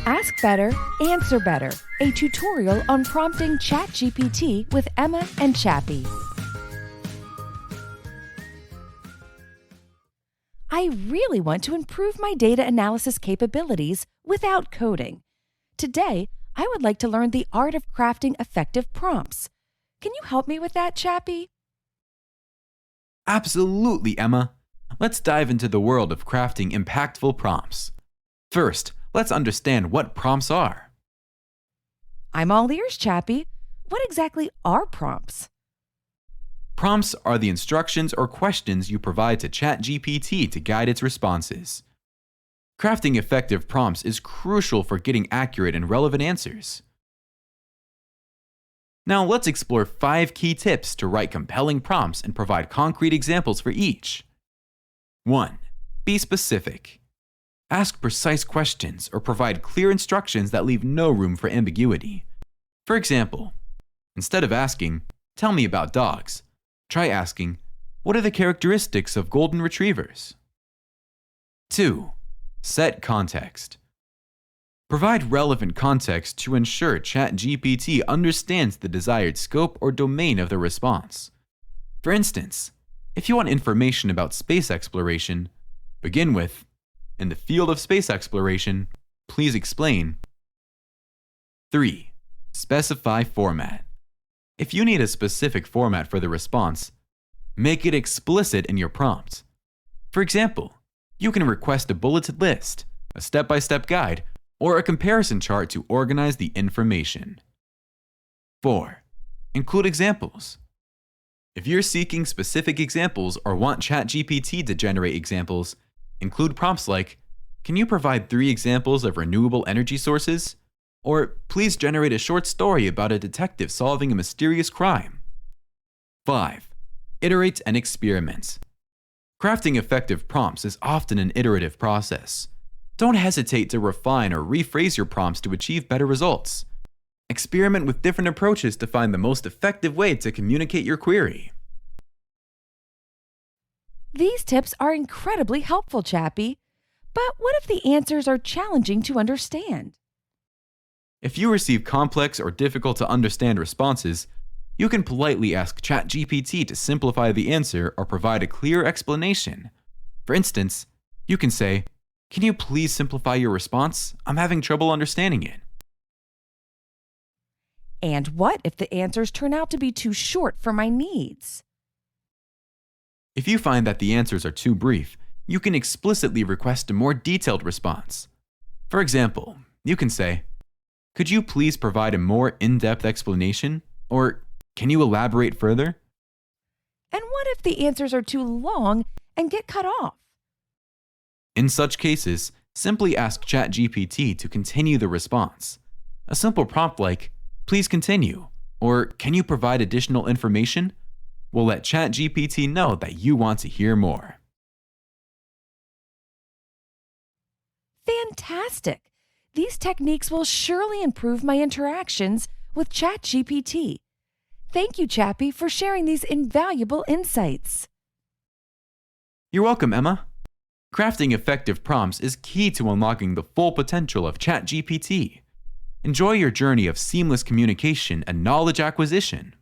Ask Better, Answer Better, a tutorial on prompting ChatGPT with Emma and Chappy. I really want to improve my data analysis capabilities without coding. Today, I would like to learn the art of crafting effective prompts. Can you help me with that, Chappy? Absolutely, Emma. Let's dive into the world of crafting impactful prompts. First, let's understand what prompts are. I'm all ears, Chappy. What exactly are prompts? Prompts are the instructions or questions you provide to ChatGPT to guide its responses. Crafting effective prompts is crucial for getting accurate and relevant answers. Now let's explore 5 key tips to write compelling prompts and provide concrete examples for each. 1. Be specific. Ask precise questions or provide clear instructions that leave no room for ambiguity. For example, instead of asking, "Tell me about dogs," try asking, "What are the characteristics of golden retrievers?" 2. Set context. Provide relevant context to ensure ChatGPT understands the desired scope or domain of the response. For instance, if you want information about space exploration, begin with, "In the field of space exploration, please explain." 3. Specify format. If you need a specific format for the response, make it explicit in your prompt. For example, you can request a bulleted list, a step-by-step guide, or a comparison chart to organize the information. 4. Include examples. If you're seeking specific examples or want ChatGPT to generate examples, include prompts like, "Can you provide 3 examples of renewable energy sources?" Or, "Please generate a short story about a detective solving a mysterious crime." 5. Iterate and experiment. Crafting effective prompts is often an iterative process. Don't hesitate to refine or rephrase your prompts to achieve better results. Experiment with different approaches to find the most effective way to communicate your query. These tips are incredibly helpful, Chappy. But what if the answers are challenging to understand? If you receive complex or difficult to understand responses, you can politely ask ChatGPT to simplify the answer or provide a clear explanation. For instance, you can say, "Can you please simplify your response? I'm having trouble understanding it." And what if the answers turn out to be too short for my needs? If you find that the answers are too brief, you can explicitly request a more detailed response. For example, you can say, "Could you please provide a more in-depth explanation?" Or, "Can you elaborate further?" And what if the answers are too long and get cut off? In such cases, simply ask ChatGPT to continue the response. A simple prompt like, "Please continue," or "Can you provide additional information?" will let ChatGPT know that you want to hear more. Fantastic! These techniques will surely improve my interactions with ChatGPT. Thank you, Chappy, for sharing these invaluable insights. You're welcome, Emma. Crafting effective prompts is key to unlocking the full potential of ChatGPT. Enjoy your journey of seamless communication and knowledge acquisition.